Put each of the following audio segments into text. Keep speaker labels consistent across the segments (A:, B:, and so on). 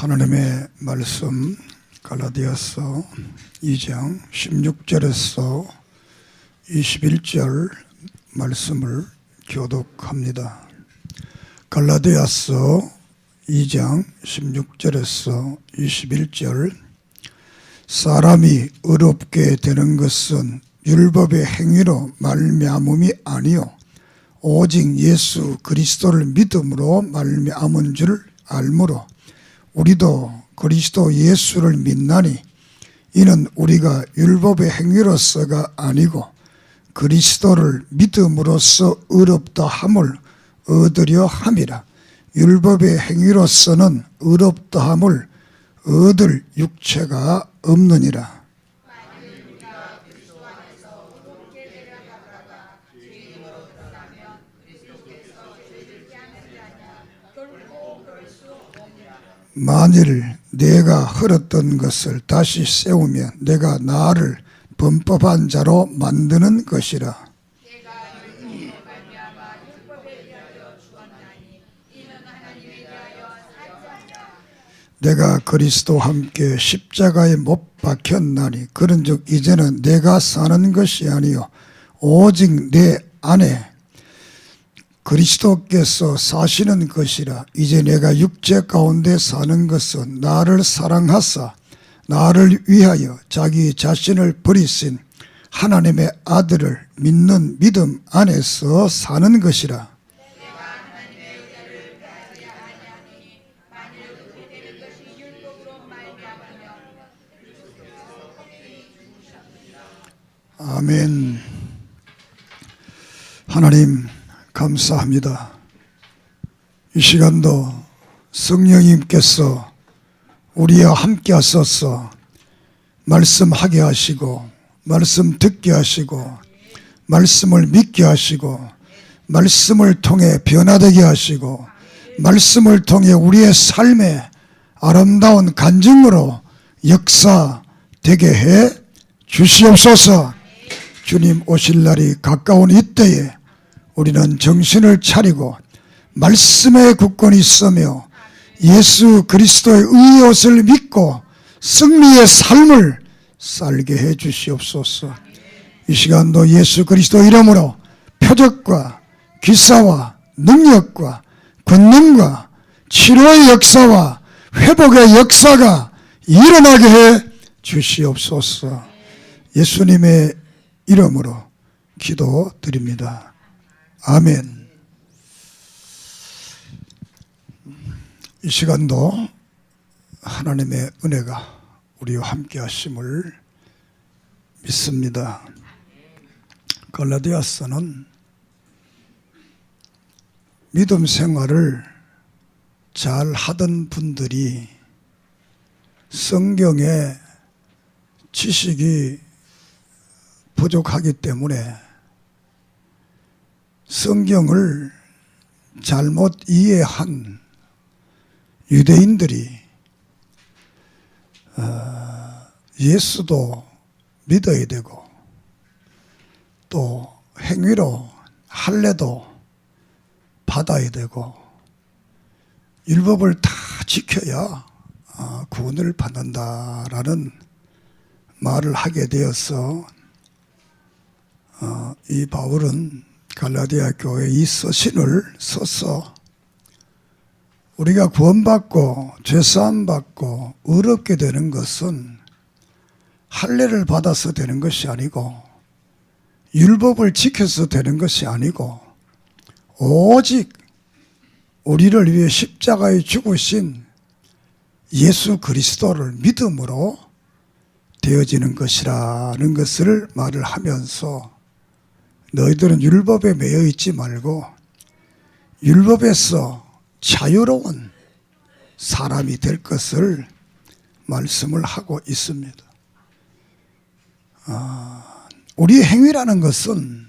A: 하나님의 말씀 갈라디아서 2장 16절에서 21절 말씀을 교독합니다. 갈라디아서 2장 16절에서 21절 사람이 의롭게 되는 것은 율법의 행위로 말미암음이 아니요 오직 예수 그리스도를 믿음으로 말미암은 줄 알므로 우리도 그리스도 예수를 믿나니 이는 우리가 율법의 행위로서가 아니고 그리스도를 믿음으로써 의롭다 함을 얻으려 함이라. 율법의 행위로서는 의롭다 함을 얻을 육체가 없느니라. 만일 내가 흘렀던 것을 다시 세우면 내가 나를 범법한 자로 만드는 것이라. 내가 그리스도와 함께 십자가에 못 박혔나니 그런즉 이제는 내가 사는 것이 아니요 오직 내 안에 그리스도께서 사시는 것이라. 이제 내가 육체 가운데 사는 것은 나를 사랑하사 나를 위하여 자기 자신을 버리신 하나님의 아들을 믿는 믿음 안에서 사는 것이라. 아멘. 하나님 감사합니다. 이 시간도 성령님께서 우리와 함께 하셔서 말씀하게 하시고 말씀 듣게 하시고 말씀을 믿게 하시고 말씀을 통해 변화되게 하시고 말씀을 통해 우리의 삶에 아름다운 간증으로 역사되게 해 주시옵소서. 주님 오실 날이 가까운 이때에 우리는 정신을 차리고 말씀에 굳건히 있으며 예수 그리스도의 의의 옷을 믿고 승리의 삶을 살게 해 주시옵소서. 이 시간도 예수 그리스도 이름으로 표적과 기사와 능력과 권능과 치료의 역사와 회복의 역사가 일어나게 해 주시옵소서. 예수님의 이름으로 기도드립니다. 아멘. 이 시간도 하나님의 은혜가 우리와 함께 하심을 믿습니다. 갈라디아서는 믿음 생활을 잘 하던 분들이 성경의 지식이 부족하기 때문에 성경을 잘못 이해한 유대인들이 예수도 믿어야 되고 또 행위로 할례도 받아야 되고 율법을 다 지켜야 구원을 받는다라는 말을 하게 되어서 이 바울은 갈라디아 교회에 이 서신을 써서 우리가 구원받고 죄사함받고 의롭게 되는 것은 할례를 받아서 되는 것이 아니고 율법을 지켜서 되는 것이 아니고 오직 우리를 위해 십자가에 죽으신 예수 그리스도를 믿음으로 되어지는 것이라는 것을 말을 하면서 너희들은 율법에 매여 있지 말고 율법에서 자유로운 사람이 될 것을 말씀을 하고 있습니다. 우리의 행위라는 것은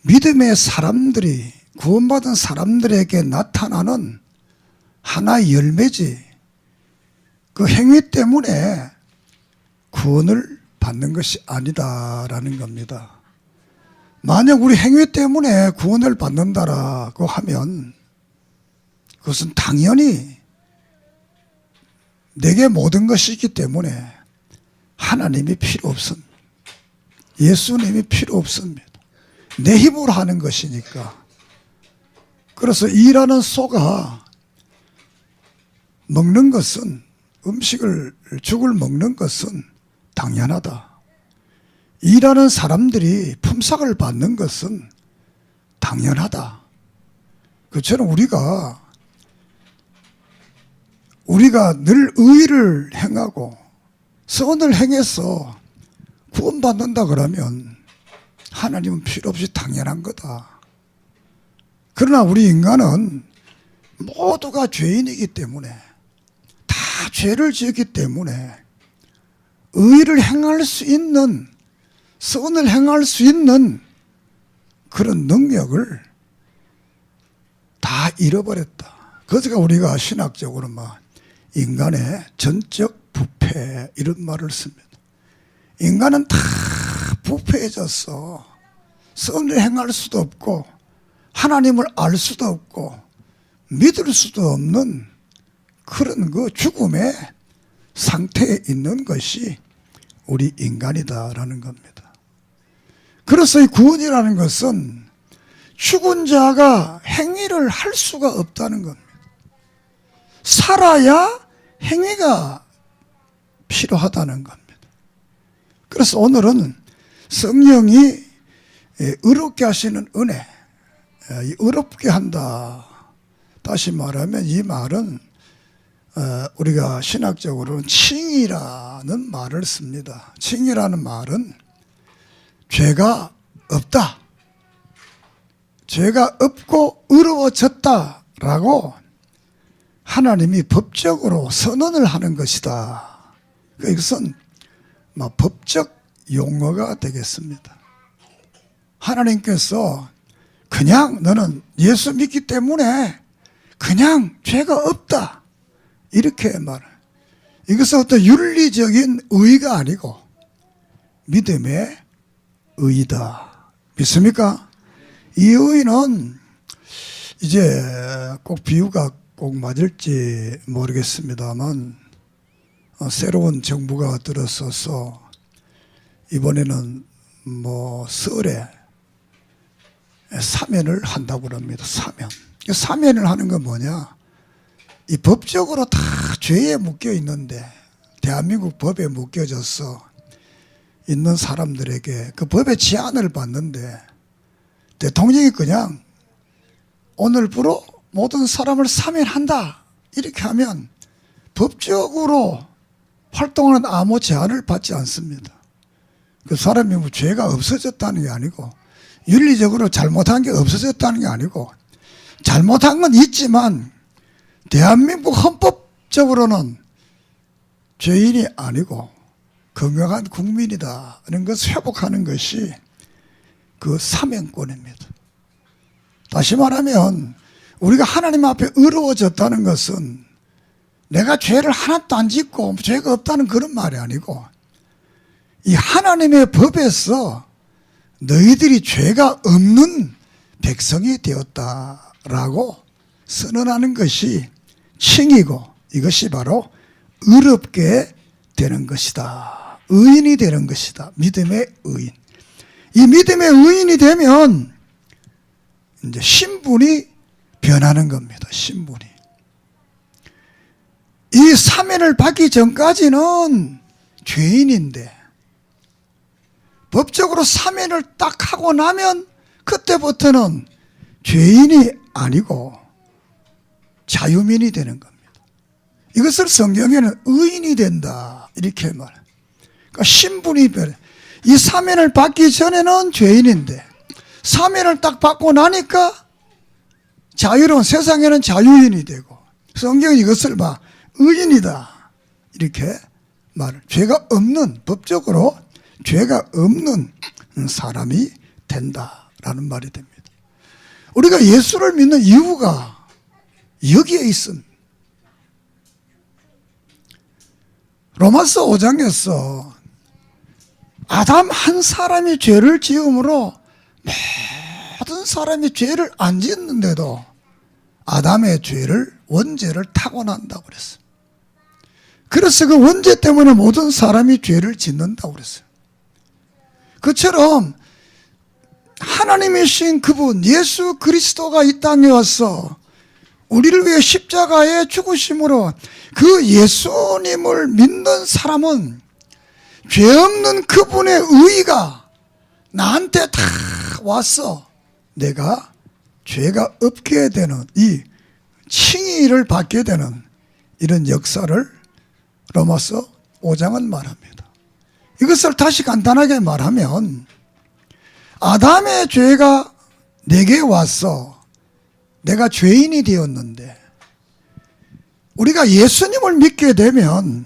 A: 믿음의 사람들이 구원받은 사람들에게 나타나는 하나의 열매지 그 행위 때문에 구원을 받는 것이 아니다라는 겁니다. 만약 우리 행위 때문에 구원을 받는다라고 하면 그것은 당연히 내게 모든 것이 있기 때문에 하나님이 필요 없습니다. 예수님이 필요 없습니다. 내 힘으로 하는 것이니까. 그래서 일하는 소가 먹는 것은, 죽을 먹는 것은 당연하다. 일하는 사람들이 품삯을 받는 것은 당연하다. 그처럼 우리가 늘 의를 행하고 선을 행해서 구원받는다 그러면 하나님은 필요 없이 당연한 거다. 그러나 우리 인간은 모두가 죄인이기 때문에, 다 죄를 지었기 때문에 의를 행할 수 있는, 선을 행할 수 있는 그런 능력을 다 잃어버렸다. 그래서 우리가 신학적으로 인간의 전적 부패 이런 말을 씁니다. 인간은 다 부패해졌어. 선을 행할 수도 없고 하나님을 알 수도 없고 믿을 수도 없는 그런 그 죽음의 상태에 있는 것이 우리 인간이다라는 겁니다. 그래서 이 구원이라는 것은 죽은 자가 행위를 할 수가 없다는 겁니다. 살아야 행위가 필요하다는 겁니다. 그래서 오늘은 성령이 의롭게 하시는 은혜, 의롭게 한다. 다시 말하면 이 말은 우리가 신학적으로는 칭이라는 말을 씁니다. 칭이라는 말은 죄가 없다, 죄가 없고 의로워졌다라고 하나님이 법적으로 선언을 하는 것이다. 이것은 법적 용어가 되겠습니다. 하나님께서 그냥 너는 예수 믿기 때문에 그냥 죄가 없다 이렇게 말을. 이것은 어떤 윤리적인 의의가 아니고 믿음의 의의다. 믿습니까? 이 의의는 이제 꼭 비유가 꼭 맞을지 모르겠습니다만 새로운 정부가 들어서서 이번에는 설에 사면을 한다고 합니다. 사면을 하는 건 뭐냐? 이 법적으로 다 죄에 묶여 있는데, 대한민국 법에 묶여져서 있는 사람들에게 그 법의 제한을 받는데 대통령이 그냥 오늘부로 모든 사람을 사면한다 이렇게 하면 법적으로 활동하는 아무 제한을 받지 않습니다. 그 사람이 죄가 없어졌다는 게 아니고, 윤리적으로 잘못한 게 없어졌다는 게 아니고, 잘못한 건 있지만 대한민국 헌법적으로는 죄인이 아니고 건강한 국민이다는 것을 회복하는 것이 그 사면권입니다. 다시 말하면 우리가 하나님 앞에 의로워졌다는 것은 내가 죄를 하나도 안 짓고 죄가 없다는 그런 말이 아니고, 이 하나님의 법에서 너희들이 죄가 없는 백성이 되었다라고 선언하는 것이 칭이고, 이것이 바로 의롭게 되는 것이다. 의인이 되는 것이다. 믿음의 의인. 이 믿음의 의인이 되면 이제 신분이 변하는 겁니다. 신분이. 이 사면을 받기 전까지는 죄인인데 법적으로 사면을 딱 하고 나면 그때부터는 죄인이 아니고 자유민이 되는 겁니다. 이것을 성경에는 의인이 된다 이렇게 말해요. 그러니까 신분이 변해. 이 사면을 받기 전에는 죄인인데 사면을 딱 받고 나니까 자유로운, 세상에는 자유인이 되고, 성경은 이것을 의인이다 이렇게 말을, 죄가 없는, 법적으로 죄가 없는 사람이 된다라는 말이 됩니다. 우리가 예수를 믿는 이유가 여기에 있습니다. 로마서 5장에서 아담 한 사람이 죄를 지음으로 모든 사람이 죄를 안 짓는데도 아담의 죄를, 원죄를 타고난다고 그랬어요. 그래서 그 원죄 때문에 모든 사람이 죄를 짓는다고 그랬어요. 그처럼 하나님이신 그분 예수 그리스도가 이 땅에 와서 우리를 위해 십자가에 죽으심으로 그 예수님을 믿는 사람은 죄 없는 그분의 의의가 나한테 다 와서 내가 죄가 없게 되는 이 칭의를 받게 되는 이런 역사를 로마서 5장은 말합니다. 이것을 다시 간단하게 말하면 아담의 죄가 내게 와서 내가 죄인이 되었는데 우리가 예수님을 믿게 되면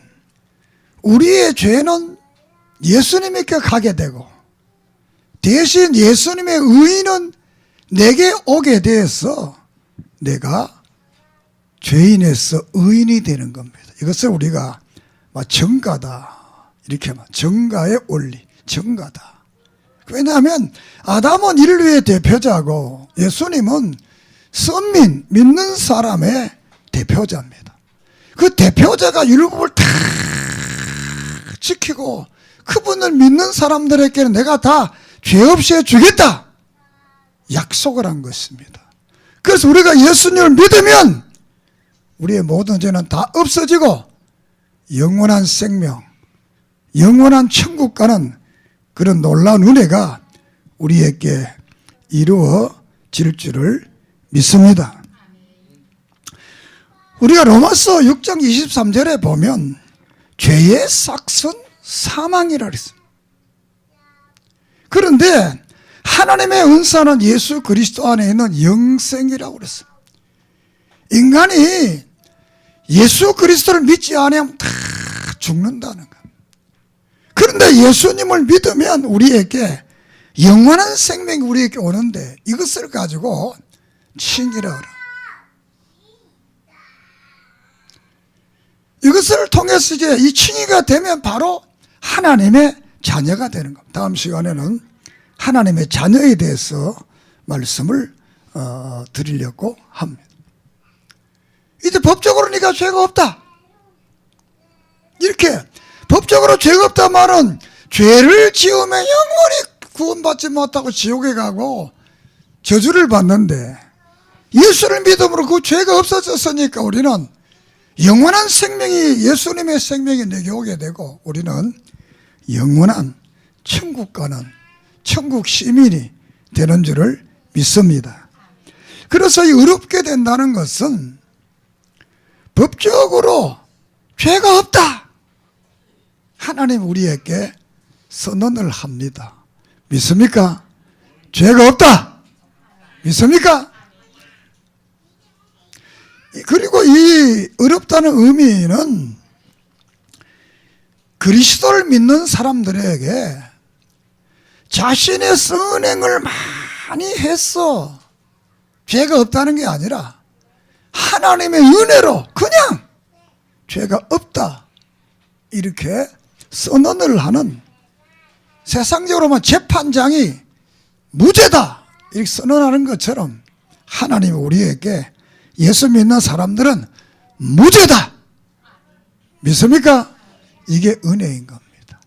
A: 우리의 죄는 예수님께 가게 되고 대신 예수님의 의의는 내게 오게 돼서 내가 죄인에서 의인이 되는 겁니다. 이것을 우리가 정가다 이렇게 말, 정가의 원리, 정가다. 왜냐하면 아담은 인류의 대표자고 예수님은 선민, 믿는 사람의 대표자입니다. 그 대표자가 율법을 다 지키고 그분을 믿는 사람들에게는 내가 다 죄 없이 해주겠다 약속을 한 것입니다. 그래서 우리가 예수님을 믿으면 우리의 모든 죄는 다 없어지고 영원한 생명, 영원한 천국 가는 그런 놀라운 은혜가 우리에게 이루어질 줄을 믿습니다. 우리가 로마서 6장 23절에 보면 죄의 삭은 사망이라 그랬습니다. 그런데 하나님의 은사는 예수 그리스도 안에 있는 영생이라고 그랬어요. 인간이 예수 그리스도를 믿지 않으면 다 죽는다는 거예요. 그런데 예수님을 믿으면 우리에게 영원한 생명이 우리에게 오는데 이것을 가지고 칭의라 그래요. 이것을 통해서 이제 이 칭의가 되면 바로 하나님의 자녀가 되는 겁니다. 다음 시간에는 하나님의 자녀에 대해서 말씀을 드리려고 합니다. 이제 법적으로 네가 죄가 없다. 이렇게 법적으로 죄가 없다 말은 죄를 지으면 영원히 구원받지 못하고 지옥에 가고 저주를 받는데 예수를 믿음으로 그 죄가 없어졌으니까 우리는 영원한 생명이 예수님의 생명이 내게 오게 되고 우리는 영원한 천국 가는 천국 시민이 되는 줄을 믿습니다. 그래서 이 의롭게 된다는 것은 법적으로 죄가 없다. 하나님 우리에게 선언을 합니다. 믿습니까? 죄가 없다. 믿습니까? 그리고 이 의롭다는 의미는 그리스도를 믿는 사람들에게 자신의 선행을 많이 했어 죄가 없다는 게 아니라 하나님의 은혜로 그냥 죄가 없다 이렇게 선언을 하는, 세상적으로만 재판장이 무죄다 이렇게 선언하는 것처럼 하나님이 우리에게 예수 믿는 사람들은 무죄다. 믿습니까? 이게 은혜인 겁니다.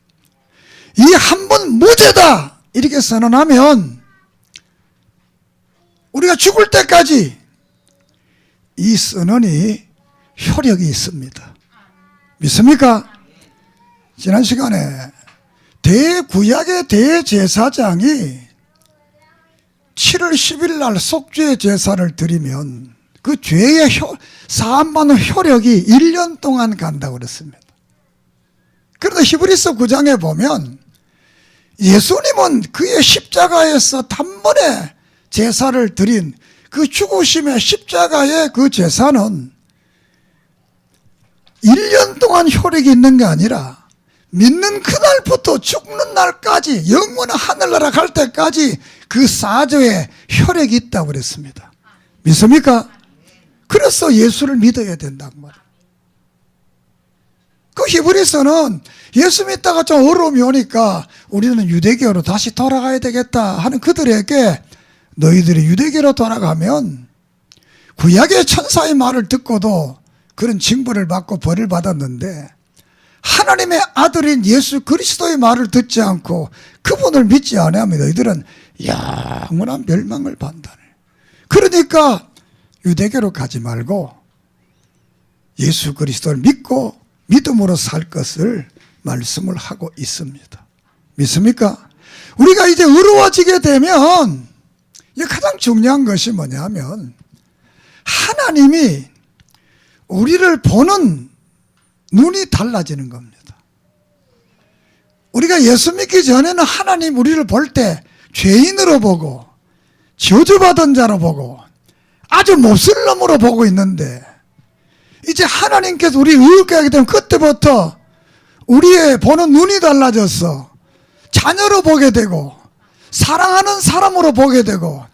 A: 이 한 번 무죄다 이렇게 선언하면 우리가 죽을 때까지 이 선언이 효력이 있습니다. 믿습니까? 지난 시간에 대구약의 대제사장이 7월 10일 날 속죄 제사를 드리면 그 죄의 사함받는 효력이 1년 동안 간다고 그랬습니다. 그런데 히브리서 9장에 보면 예수님은 그의 십자가에서 단번에 제사를 드린 그 죽으심의 십자가의 그 제사는 1년 동안 효력이 있는 게 아니라 믿는 그날부터 죽는 날까지 영원한 하늘나라 갈 때까지 그 사죄의 효력이 있다고 그랬습니다. 믿습니까? 그래서 예수를 믿어야 된다고 말이에요. 그 히브리서는 예수 믿다가 좀 어려움이 오니까 우리는 유대교로 다시 돌아가야 되겠다 하는 그들에게 너희들이 유대교로 돌아가면 구약의 천사의 말을 듣고도 그런 징벌을 받고 벌을 받았는데 하나님의 아들인 예수 그리스도의 말을 듣지 않고 그분을 믿지 아니하면 너희들은 영원한 멸망을 받는다네. 그러니까 유대교로 가지 말고 예수 그리스도를 믿고 믿음으로 살 것을 말씀을 하고 있습니다. 믿습니까? 우리가 이제 의로워지게 되면 가장 중요한 것이 뭐냐면 하나님이 우리를 보는 눈이 달라지는 겁니다. 우리가 예수 믿기 전에는 하나님 우리를 볼 때 죄인으로 보고 저주받은 자로 보고 아주 몹쓸 놈으로 보고 있는데 이제 하나님께서 우리 의롭게 하게 되면 그때부터 우리의 보는 눈이 달라져서 자녀로 보게 되고 사랑하는 사람으로 보게 되고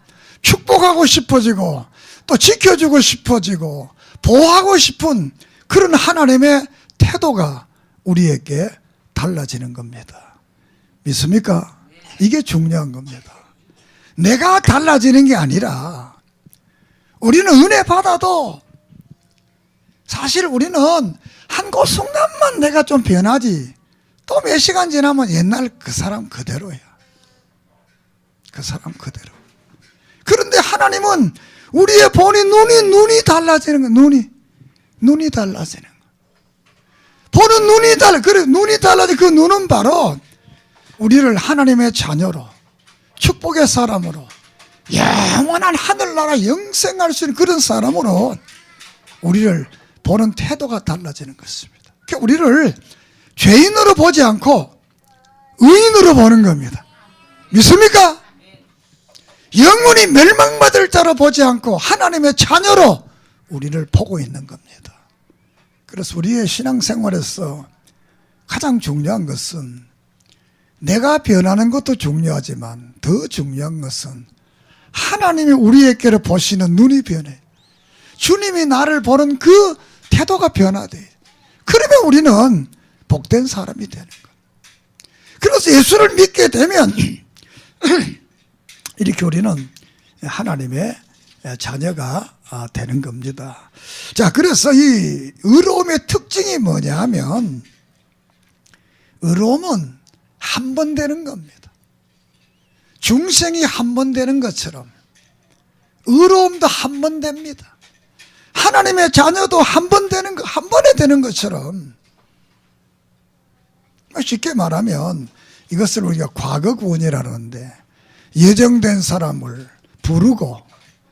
A: 축복하고 싶어지고 또 지켜주고 싶어지고 보호하고 싶은 그런 하나님의 태도가 우리에게 달라지는 겁니다. 믿습니까? 이게 중요한 겁니다. 내가 달라지는 게 아니라 우리는 은혜 받아도 사실 우리는 한 그 순간만 내가 좀 변하지 또 몇 시간 지나면 옛날 그 사람 그대로야. 그 사람 그대로. 그런데 하나님은 우리의 보는 눈이 달라지는 거야. 눈이 달라지는 거야. 보는 눈이 달라. 그래, 눈이 달라지. 그 눈은 바로 우리를 하나님의 자녀로, 축복의 사람으로, 영원한 하늘나라 영생할 수 있는 그런 사람으로 우리를 보는 태도가 달라지는 것입니다. 그러니까 우리를 죄인으로 보지 않고 의인으로 보는 겁니다. 믿습니까? 영원히 멸망받을 자로 보지 않고 하나님의 자녀로 우리를 보고 있는 겁니다. 그래서 우리의 신앙생활에서 가장 중요한 것은 내가 변하는 것도 중요하지만 더 중요한 것은 하나님이 우리에게를 보시는 눈이 변해. 주님이 나를 보는 그 태도가 변화돼. 그러면 우리는 복된 사람이 되는 거예요. 그래서 예수를 믿게 되면 이렇게 우리는 하나님의 자녀가 되는 겁니다. 자, 그래서 이 의로움의 특징이 뭐냐 하면 의로움은 한 번 되는 겁니다. 중생이 한 번 되는 것처럼 의로움도 한 번 됩니다. 하나님의 자녀도 한 번 되는 거, 한 번에 되는 것처럼 쉽게 말하면 이것을 우리가 과거 구원이라고 하는데 예정된 사람을 부르고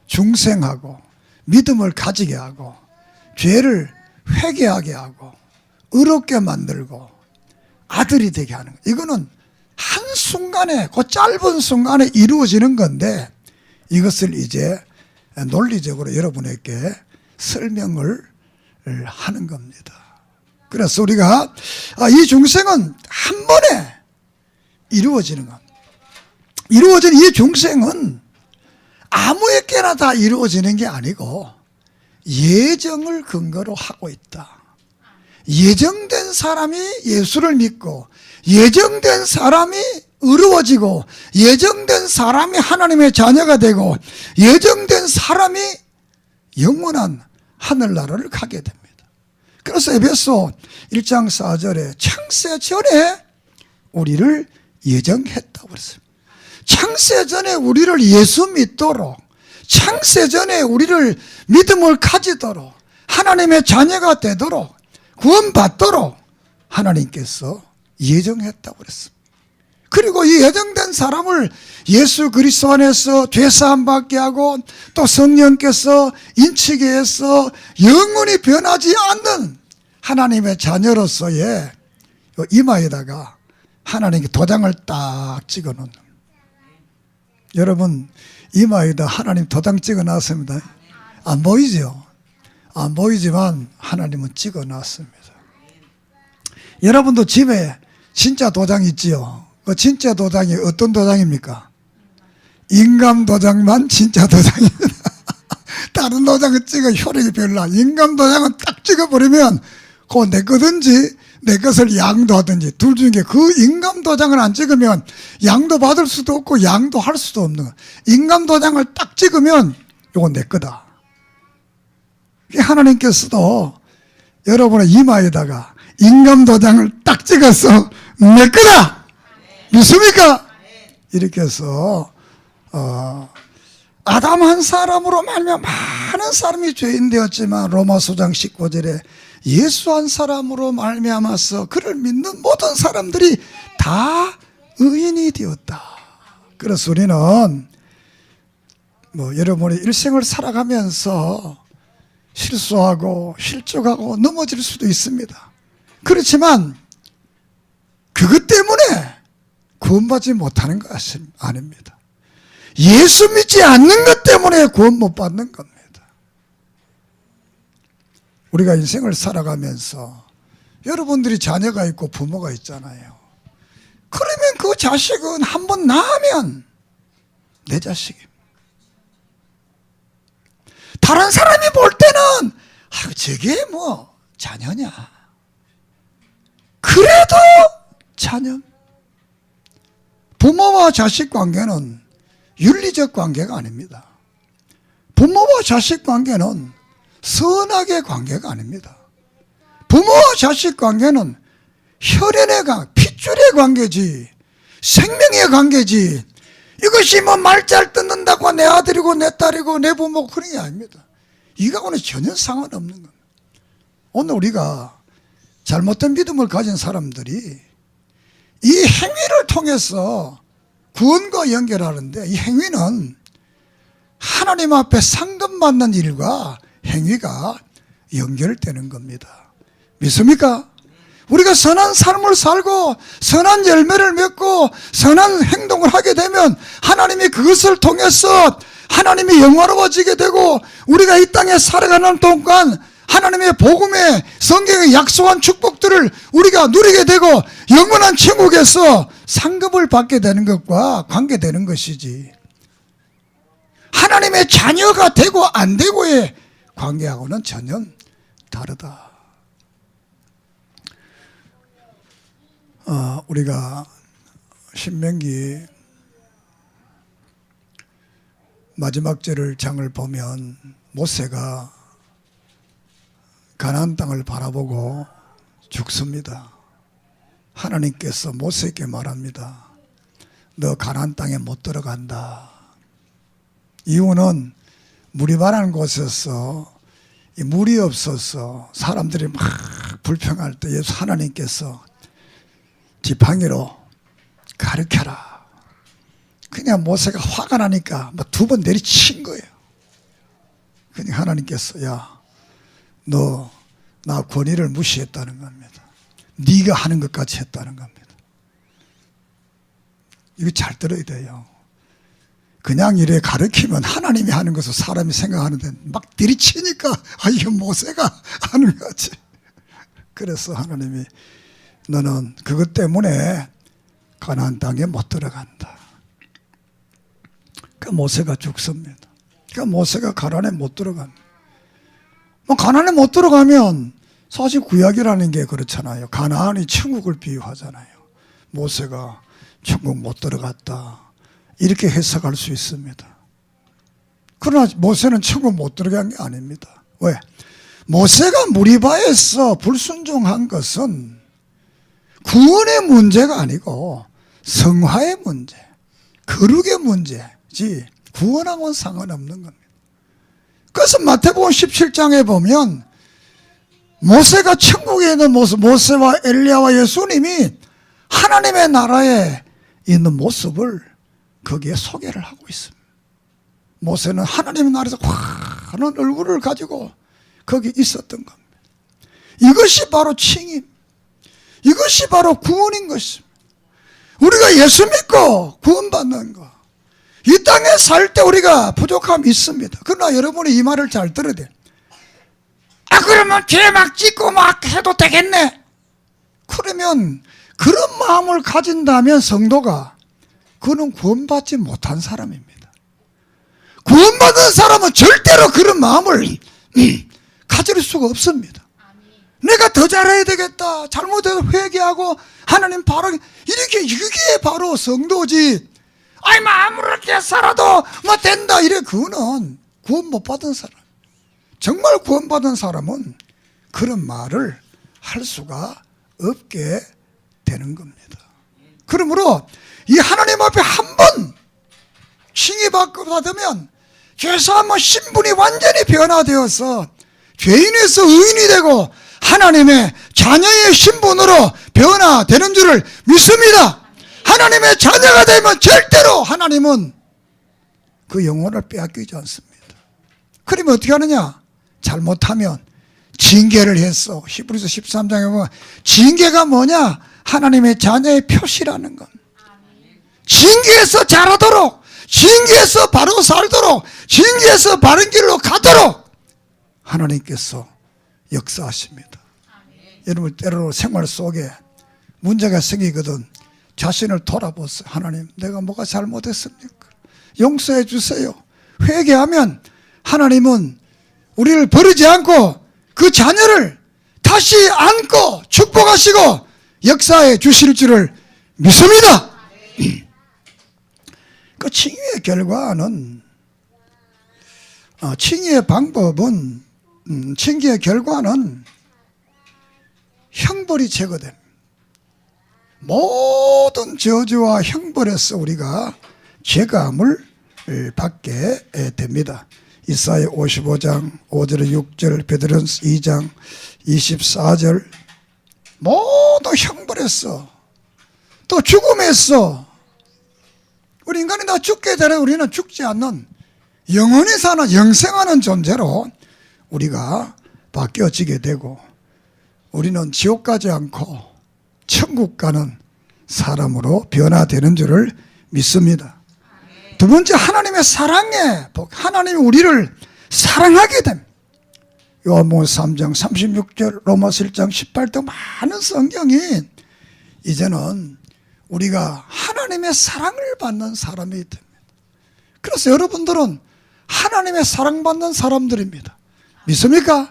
A: 중생하고 믿음을 가지게 하고 죄를 회개하게 하고 의롭게 만들고 아들이 되게 하는 거. 이거는 한순간에 그 짧은 순간에 이루어지는 건데 이것을 이제 논리적으로 여러분에게 설명을 하는 겁니다. 그래서 우리가 이 중생은 한 번에 이루어지는 겁니다. 이루어진 이 중생은 아무에게나 다 이루어지는 게 아니고 예정을 근거로 하고 있다. 예정된 사람이 예수를 믿고 예정된 사람이 의로워지고 예정된 사람이 하나님의 자녀가 되고 예정된 사람이 영원한 하늘나라를 가게 됩니다. 그래서 에베소 1장 4절에 창세 전에 우리를 예정했다고 그랬습니다. 창세 전에 우리를 예수 믿도록, 창세 전에 우리를 믿음을 가지도록, 하나님의 자녀가 되도록, 구원받도록 하나님께서 예정했다고 그랬습니다. 그리고 이 예정된 사람을 예수 그리스도 안에서 죄사함 받게 하고 또 성령께서 인치게 해서 영원히 변하지 않는 하나님의 자녀로서의 이마에다가 하나님께 도장을 딱 찍어 놓는. 여러분 이마에다 하나님 도장 찍어 놨습니다. 안 보이죠? 안 보이지만 하나님은 찍어 놨습니다. 여러분도 집에 진짜 도장 있지요? 그 진짜 도장이 어떤 도장입니까? 인감 도장만 진짜 도장입니다. 다른 도장을 찍어 효력이 별로. 인감 도장은 딱 찍어버리면 그거 내 거든지 내 것을 양도하든지 둘 중에 그 인감 도장을 안 찍으면 양도 받을 수도 없고 양도 할 수도 없는 거야. 인감 도장을 딱 찍으면 이건 내 거다. 하나님께서도 여러분의 이마에다가 인감도장을 딱 찍어서 내 거다. 믿습니까? 이렇게 해서 아담 한 사람으로 말미암아 많은 사람이 죄인 되었지만 로마서 장 19절에 예수 한 사람으로 말미암아서 그를 믿는 모든 사람들이 다 의인이 되었다. 그래서 우리는 여러분의 일생을 살아가면서 실수하고 실족하고 넘어질 수도 있습니다. 그렇지만 그것 때문에 구원받지 못하는 것은 아닙니다. 예수 믿지 않는 것 때문에 구원 못 받는 겁니다. 우리가 인생을 살아가면서 여러분들이 자녀가 있고 부모가 있잖아요. 그러면 그 자식은 한번 낳으면 내 자식입니다. 다른 사람이 볼 때는 저게 자녀냐. 그래도 자녀. 부모와 자식 관계는 윤리적 관계가 아닙니다. 부모와 자식 관계는 선악의 관계가 아닙니다. 부모와 자식 관계는 혈연의 관계, 핏줄의 관계지, 생명의 관계지. 이것이 말 잘 듣는다고 내 아들이고 내 딸이고 내 부모고 그런 게 아닙니다. 이거하고는 전혀 상관없는 겁니다. 오늘 우리가 잘못된 믿음을 가진 사람들이 이 행위를 통해서 구원과 연결하는데, 이 행위는 하나님 앞에 상급받는 일과 행위가 연결되는 겁니다. 믿습니까? 우리가 선한 삶을 살고 선한 열매를 맺고 선한 행동을 하게 되면 하나님이 그것을 통해서 하나님이 영화로워지게 되고, 우리가 이 땅에 살아가는 동안 하나님의 복음에 성경에 약속한 축복들을 우리가 누리게 되고 영원한 천국에서 상급을 받게 되는 것과 관계되는 것이지, 하나님의 자녀가 되고 안 되고의 관계하고는 전혀 다르다. 우리가 신명기 마지막 절을 장을 보면 모세가 가나안 땅을 바라보고 죽습니다. 하나님께서 모세에게 말합니다. 너 가나안 땅에 못 들어간다. 이유는 물이 많은 곳에서 물이 없어서 사람들이 막 불평할 때 하나님께서 지팡이로 가르쳐라. 그냥 모세가 화가 나니까 두 번 내리친 거예요. 그냥 하나님께서 너 나 권위를 무시했다는 겁니다. 네가 하는 것까지 했다는 겁니다. 이거 잘 들어야 돼요. 그냥 이래 가르치면 하나님이 하는 것을 사람이 생각하는데 막 들이치니까 이게 모세가 하는 거지. 그래서 하나님이 너는 그것 때문에 가나안 땅에 못 들어간다. 그 모세가 죽습니다. 그 모세가 가나안에 못 들어갑니다. 가나안에 못 들어가면 사실 구약이라는 게 그렇잖아요. 가나안이 천국을 비유하잖아요. 모세가 천국 못 들어갔다, 이렇게 해석할 수 있습니다. 그러나 모세는 천국 못 들어간 게 아닙니다. 왜? 모세가 무리바에서 불순종한 것은 구원의 문제가 아니고 성화의 문제, 거룩의 문제지 구원하고는 상관없는 겁니다. 그래서 마태복음 17장에 보면 모세가 천국에 있는 모습, 모세와 엘리야와 예수님이 하나님의 나라에 있는 모습을 거기에 소개를 하고 있습니다. 모세는 하나님의 나라에서 환한 얼굴을 가지고 거기 있었던 겁니다. 이것이 바로 칭임, 이것이 바로 구원인 것입니다. 우리가 예수 믿고 구원받는 거, 이 땅에 살 때 우리가 부족함이 있습니다. 그러나 여러분이 이 말을 잘 들어야 돼요. 그러면 죄 막 짓고 막 해도 되겠네. 그러면 그런 마음을 가진다면 성도가, 그는 구원받지 못한 사람입니다. 구원받은 사람은 절대로 그런 마음을 가질 수가 없습니다. 내가 더 잘해야 되겠다, 잘못해서 회개하고 하나님 바로 이렇게, 이게 바로 성도지. 아무렇게 살아도 된다, 이래. 그거는 구원 못 받은 사람. 정말 구원받은 사람은 그런 말을 할 수가 없게 되는 겁니다. 그러므로 이 하나님 앞에 한 번 칭의받고 받으면 죄사함은 신분이 완전히 변화되어서 죄인에서 의인이 되고 하나님의 자녀의 신분으로 변화되는 줄을 믿습니다. 하나님의 자녀가 되면 절대로 하나님은 그 영혼을 빼앗기지 않습니다. 그러면 어떻게 하느냐? 잘못하면 징계를 했어. 히브리서 13장에 보면 징계가 뭐냐? 하나님의 자녀의 표시라는 것. 징계에서 자라도록, 징계에서 바로 살도록, 징계에서 바른 길로 가도록 하나님께서 역사하십니다. 여러분 때로 생활 속에 문제가 생기거든 자신을 돌아보세요. 하나님, 내가 뭐가 잘못했습니까? 용서해 주세요. 회개하면 하나님은 우리를 버리지 않고 그 자녀를 다시 안고 축복하시고 역사해 주실 줄을 믿습니다. 그 칭의의 결과는 칭의의 방법은 칭의의 결과는 형벌이 제거됩니다. 모든 저주와 형벌에서 우리가 제감을 받게 됩니다. 이사야 55장 5절 6절 베드로전서 2장 24절 모두 형벌했어. 또 죽음했어. 우리 인간이 다 죽게 되는 우리는 죽지 않는 영원히 사는 영생하는 존재로 우리가 바뀌어지게 되고 우리는 지옥 가지 않고 천국 가는 사람으로 변화되는 줄을 믿습니다. 두 번째, 하나님의 사랑에 하나님이 우리를 사랑하게 됩니다. 요한복음 3장 36절 로마서 1장 18등 많은 성경이 이제는 우리가 하나님의 사랑을 받는 사람이 됩니다. 그래서 여러분들은 하나님의 사랑받는 사람들입니다. 믿습니까?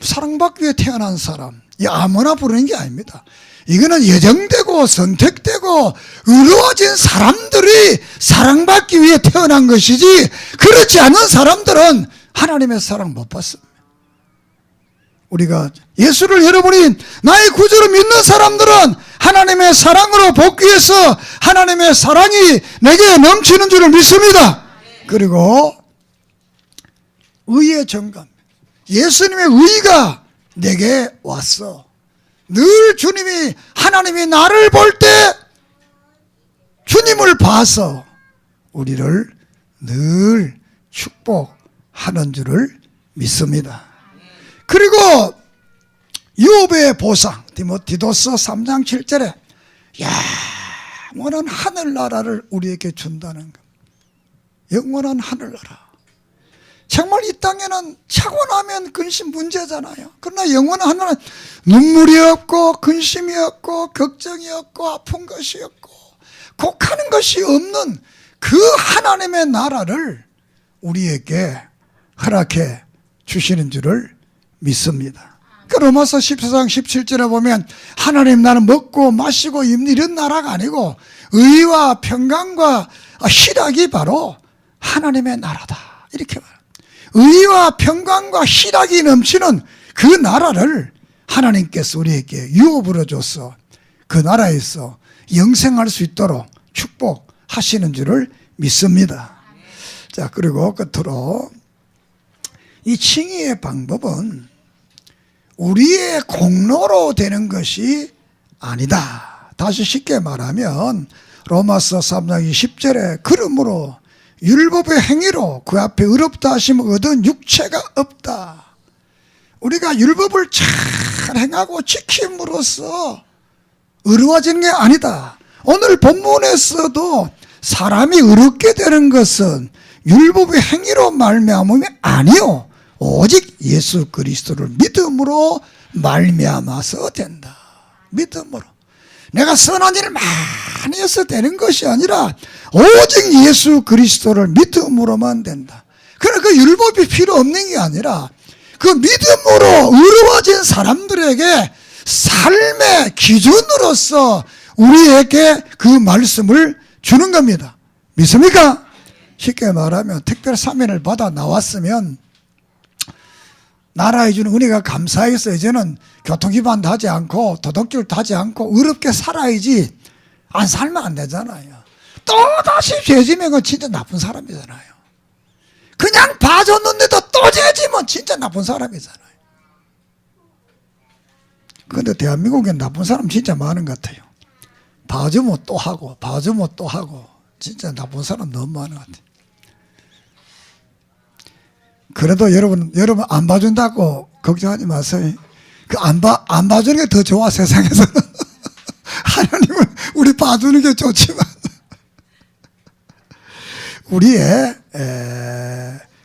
A: 사랑받기 위해 태어난 사람, 이 아무나 부르는 게 아닙니다. 이거는 예정되고 선택되고 의로워진 사람들이 사랑받기 위해 태어난 것이지 그렇지 않은 사람들은 하나님의 사랑 못 받습니다. 우리가 예수를 여러분이 나의 구주로 믿는 사람들은 하나님의 사랑으로 복귀해서 하나님의 사랑이 내게 넘치는 줄을 믿습니다. 그리고 의의 정감, 예수님의 의가 내게 왔어. 늘 주님이 하나님이 나를 볼 때 주님을 봐서 우리를 늘 축복하는 줄을 믿습니다. 그리고 유업의 보상 디모데후서 3장 7절에 영원한 하늘나라를 우리에게 준다는 것. 영원한 하늘나라. 정말 이 땅에는 차고 나면 근심 문제잖아요. 그러나 영원한 하늘은 눈물이 없고 근심이 없고 걱정이 없고 아픈 것이 없고 곡하는 것이 없는 그 하나님의 나라를 우리에게 허락해 주시는 줄을 믿습니다. 그 로마서 14장 17절에 보면 하나님 나는 먹고 마시고 입는 이런 나라가 아니고 의와 평강과 희락이 바로 하나님의 나라다. 이렇게 말합니다. 의와 평강과 희락이 넘치는 그 나라를 하나님께서 우리에게 유업으로 줘서 그 나라에서 영생할 수 있도록 축복하시는 줄을 믿습니다. 자, 그리고 끝으로 이 칭의의 방법은 우리의 공로로 되는 것이 아니다. 다시 쉽게 말하면 로마서 3장 20절에 그러므로 율법의 행위로 그 앞에 의롭다 하심을 얻은 육체가 없다. 우리가 율법을 잘 행하고 지킴으로써 의로워지는 게 아니다. 오늘 본문에서도 사람이 의롭게 되는 것은 율법의 행위로 말미암음이 아니요 오직 예수 그리스도를 믿음으로 말미암아서 된다. 믿음으로. 내가 선한 일을 많이 해서 되는 것이 아니라 오직 예수 그리스도를 믿음으로만 된다. 그러니까 그 율법이 필요 없는 게 아니라 그 믿음으로 의로워진 사람들에게 삶의 기준으로서 우리에게 그 말씀을 주는 겁니다. 믿습니까? 쉽게 말하면 특별 사면을 받아 나왔으면 나라에 주는 은혜가 감사해서 이제는 교통기반도 하지 않고 도덕질도 하지 않고 의롭게 살아야지 안 살면 안 되잖아요. 또다시 죄지면 그건 진짜 나쁜 사람이잖아요. 그냥 봐줬는데도 또 죄지면 진짜 나쁜 사람이잖아요. 그런데 대한민국엔 나쁜 사람 진짜 많은 것 같아요. 봐주면 또 하고 봐주면 또 하고 진짜 나쁜 사람 너무 많은 것 같아요. 그래도 여러분 안 봐준다고 걱정하지 마세요. 그 안 봐주는 게 더 좋아, 세상에서는. 하나님은 우리 봐주는 게 좋지만 우리의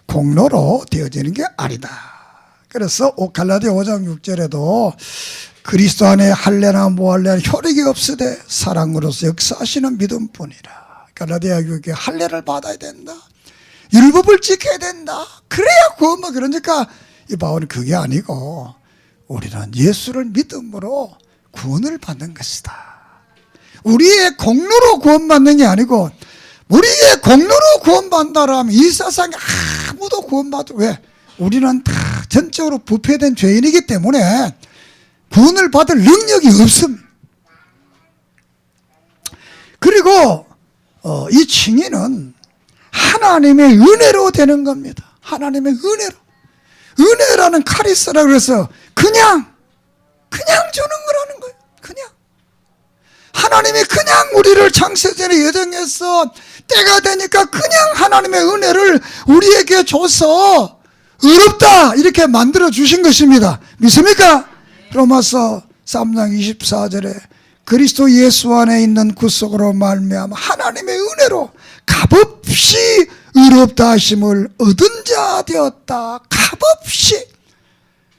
A: 공로로 되어지는 게 아니다. 그래서 갈라디아 5장 6절에도 그리스도 안에 할례나 무할례나 효력이 없으되 사랑으로서 역사하시는 믿음뿐이라. 갈라디아 교회에 할례를 받아야 된다. 율법을 지켜야 된다. 그래야 구원받. 그러니까 이 바울은 그게 아니고 우리는 예수를 믿음으로 구원을 받는 것이다. 우리의 공로로 구원받는 게 아니고 우리의 공로로 구원받는다라면 이 세상에 아무도 구원받을. 왜? 우리는 다 전적으로 부패된 죄인이기 때문에 구원을 받을 능력이 없습니다. 그리고 이 칭의는 하나님의 은혜로 되는 겁니다. 하나님의 은혜로. 은혜라는 카리스라 그래서 그냥 주는 거라는 거예요. 그냥. 하나님이 그냥 우리를 창세전에 예정해서 때가 되니까 그냥 하나님의 은혜를 우리에게 줘서 의롭다 이렇게 만들어 주신 것입니다. 믿습니까? 로마서 3장 24절에 그리스도 예수 안에 있는 구속으로 말미암아 하나님의 은혜로 값없이 의롭다 하심을 얻은 자 되었다. 값없이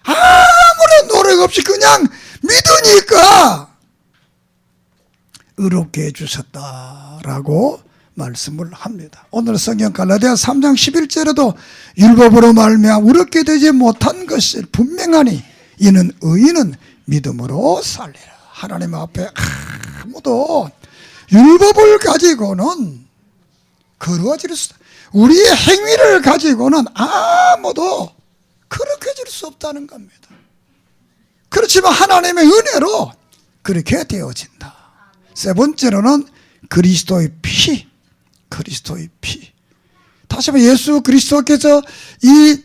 A: 아무런 노력 없이 그냥 믿으니까 의롭게 해주셨다라고 말씀을 합니다. 오늘 성경 갈라디아 3장 11절에도 율법으로 말미암아 의롭게 되지 못한 것이 분명하니 이는 의인은 믿음으로 살리라. 하나님 앞에 아무도 율법을 가지고는 거루어질 수, 우리의 행위를 가지고는 아무도 거룩해질 수 없다는 겁니다. 그렇지만 하나님의 은혜로 그렇게 되어진다. 세 번째로는 그리스도의 피. 그리스도의 피. 다시 한번 예수 그리스도께서 이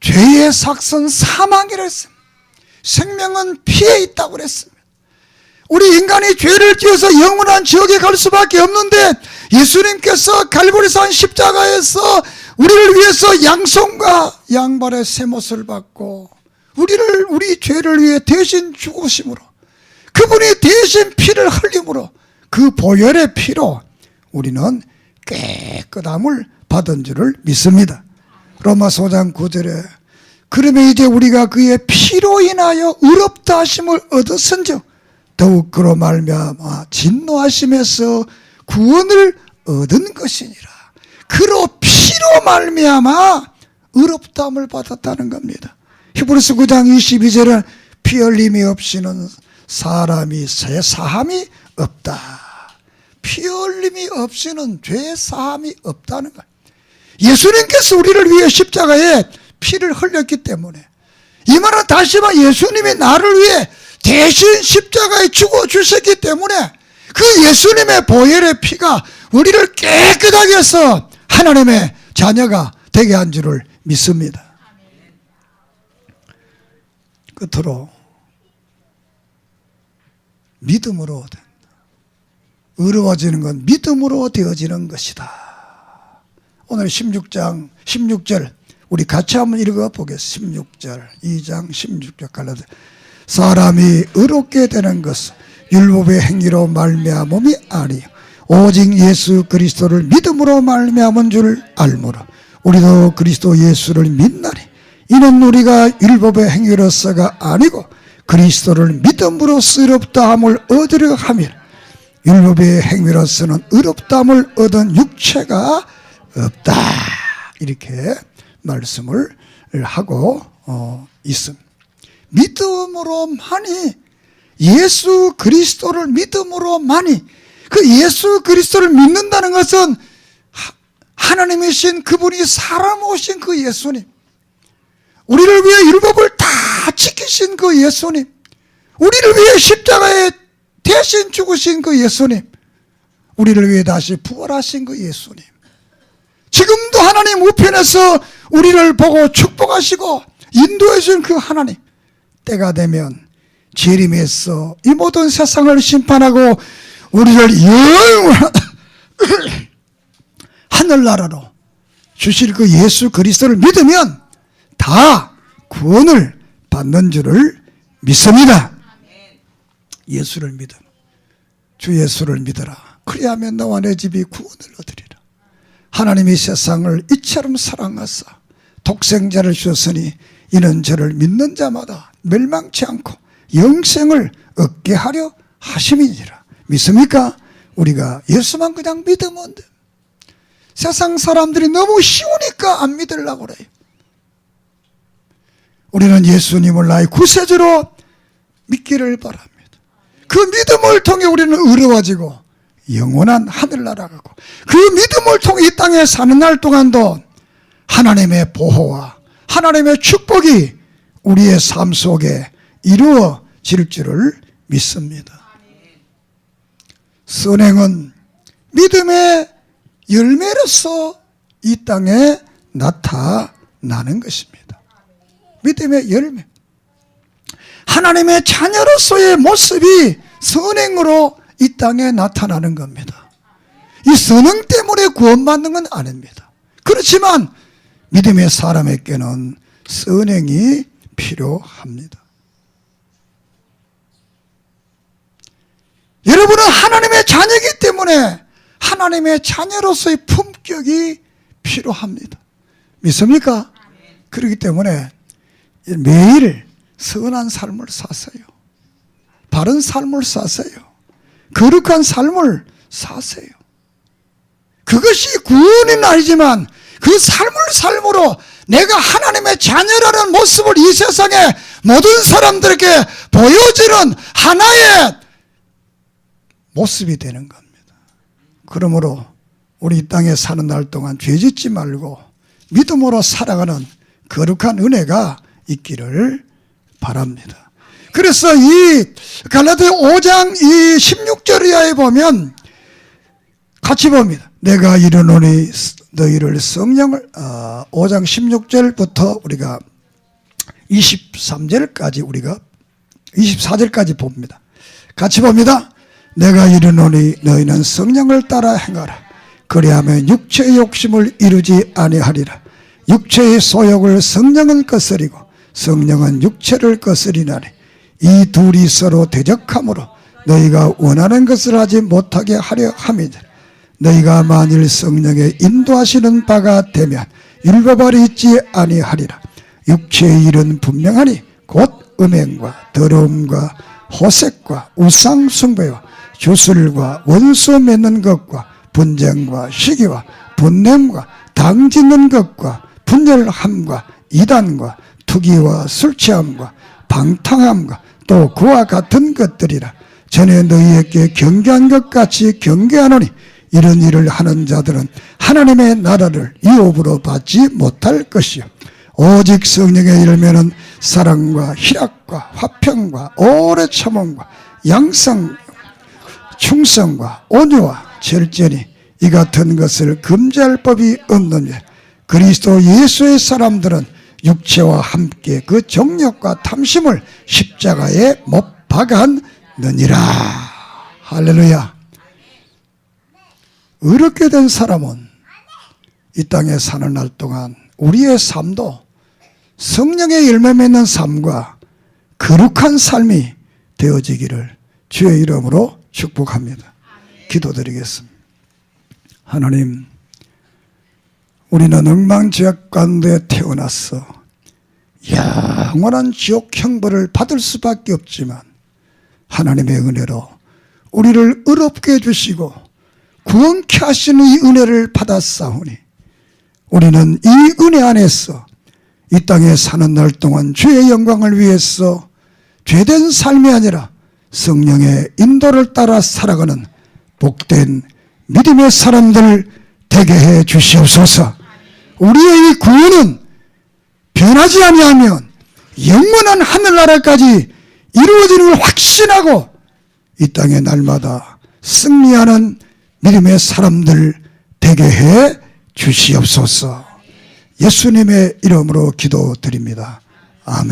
A: 죄의 삭선 사망이라 했습니다. 생명은 피에 있다고 그랬습니다. 우리 인간이 죄를 지어서 영원한 지옥에 갈 수밖에 없는데 예수님께서 갈보리산 십자가에서 우리를 위해서 양손과 양발의 쇠못을 받고 우리 죄를 위해 대신 죽으심으로 그분이 대신 피를 흘림으로 그 보혈의 피로 우리는 깨끗함을 받은 줄을 믿습니다. 로마서 5장 9절에 그러면 이제 우리가 그의 피로 인하여 의롭다 하심을 얻었은즉 더욱 그로 말미암아 진노하심에서 구원을 얻은 것이니라. 그로 피로 말미암아 의롭다함을 받았다는 겁니다. 히브리서 9장 22절은 피 흘림이 없이는 사람이 새 사함이 없다. 피 흘림이 없이는 죄 사함이 없다는 거예요. 예수님께서 우리를 위해 십자가에 피를 흘렸기 때문에 이 말은 다시 말해 예수님이 나를 위해 대신 십자가에 죽어주셨기 때문에 그 예수님의 보혈의 피가 우리를 깨끗하게 해서 하나님의 자녀가 되게 한 줄을 믿습니다. 끝으로 믿음으로 된다. 의로워지는 건 믿음으로 되어지는 것이다. 오늘 16장 16절 우리 같이 한번 읽어보겠습니다. 16절 2장 16절 갈라디아 사람이 의롭게 되는 것은 율법의 행위로 말미암음이 아니요 오직 예수 그리스도를 믿음으로 말미암은 줄 알므로 우리도 그리스도 예수를 믿나니 이는 우리가 율법의 행위로서가 아니고 그리스도를 믿음으로써 의롭다함을 얻으려 하며 율법의 행위로서는 의롭다함을 얻은 육체가 없다. 이렇게 말씀을 하고 있습니다. 믿음으로만이 예수 그리스도를 믿음으로만이 그 예수 그리스도를 믿는다는 것은 하나님이신 그분이 사람 오신 그 예수님 우리를 위해 율법을 왕이신 그 예수님, 우리를 위해 십자가에 대신 죽으신 그 예수님, 우리를 위해 다시 부활하신 그 예수님, 지금도 하나님 우편에서 우리를 보고 축복하시고 인도해 주신 그 하나님, 때가 되면 재림에서 이 모든 세상을 심판하고 우리를 영원한 하늘나라로 주실 그 예수 그리스도를 믿으면 다 구원을 받는 줄을 믿습니다. 예수를 믿어, 주 예수를 믿어라. 그리하면 너와 내 집이 구원을 얻으리라. 하나님이 세상을 이처럼 사랑하사 독생자를 주셨으니 이는 저를 믿는 자마다 멸망치 않고 영생을 얻게 하려 하심이니라. 믿습니까? 우리가 예수만 그냥 믿으면 돼. 세상 사람들이 너무 쉬우니까 안 믿으려고 그래요. 우리는 예수님을 나의 구세주로 믿기를 바랍니다. 그 믿음을 통해 우리는 의로워지고 영원한 하늘나라 가고, 그 믿음을 통해 이 땅에 사는 날 동안도 하나님의 보호와 하나님의 축복이 우리의 삶 속에 이루어질 줄을 믿습니다. 선행은 믿음의 열매로서 이 땅에 나타나는 것입니다. 믿음의 열매, 하나님의 자녀로서의 모습이 선행으로 이 땅에 나타나는 겁니다. 이 선행 때문에 구원받는 건 아닙니다. 그렇지만 믿음의 사람에게는 선행이 필요합니다. 여러분은 하나님의 자녀이기 때문에 하나님의 자녀로서의 품격이 필요합니다. 믿습니까? 그렇기 때문에 매일 선한 삶을 사세요. 바른 삶을 사세요. 거룩한 삶을 사세요. 그것이 구원은 아니지만 그 삶으로 내가 하나님의 자녀라는 모습을 이 세상에 모든 사람들에게 보여주는 하나의 모습이 되는 겁니다. 그러므로 우리 이 땅에 사는 날 동안 죄짓지 말고 믿음으로 살아가는 거룩한 은혜가 있기를 바랍니다. 그래서 이 갈라디아 5장 이 16절 이하에 보면 같이 봅니다. 내가 이르노니 너희를 성령을 5장 16절부터 우리가 23절까지 우리가 24절까지 봅니다. 같이 봅니다. 내가 이르노니 너희는 성령을 따라 행하라. 그리하면 육체의 욕심을 이루지 아니하리라. 육체의 소욕을 성령은 거스리고 성령은 육체를 거스리나니 이 둘이 서로 대적하므로 너희가 원하는 것을 하지 못하게 하려 함이니라. 너희가 만일 성령의 인도하시는 바가 되면 율법 아래 있지 아니하리라. 육체의 일은 분명하니 곧 음행과 더러움과 호색과 우상숭배와 주술과 원수 맺는 것과 분쟁과 시기와 분냄과 당짓는 것과 분열함과 이단과 투기와 술취함과 방탕함과 또 그와 같은 것들이라. 전에 너희에게 경계한 것 같이 경계하노니 이런 일을 하는 자들은 하나님의 나라를 유업으로 받지 못할 것이요 오직 성령의 열매는 사랑과 희락과 화평과 오래 참음과 양성 충성과 온유와 절제니 이 같은 것을 금지할 법이 없느니라. 그리스도 예수의 사람들은 육체와 함께 그 정욕과 탐심을 십자가에 못 박았느니라. 할렐루야. 의롭게 된 사람은 이 땅에 사는 날 동안 우리의 삶도 성령의 열매 맺는 삶과 거룩한 삶이 되어지기를 주의 이름으로 축복합니다. 기도드리겠습니다. 하나님, 우리는 엉망지옥 가운데 태어났어 영원한 지옥 형벌을 받을 수밖에 없지만 하나님의 은혜로 우리를 의롭게 해주시고 구원케 하시는 이 은혜를 받았사오니 우리는 이 은혜 안에서 이 땅에 사는 날 동안 주의 영광을 위해서 죄된 삶이 아니라 성령의 인도를 따라 살아가는 복된 믿음의 사람들 되게 해 주시옵소서. 우리의 이 구원은 변하지 아니하면 영원한 하늘나라까지 이루어지는 걸 확신하고 이 땅에 날마다 승리하는 믿음의 사람들 되게 해 주시옵소서. 예수님의 이름으로 기도드립니다. 아멘.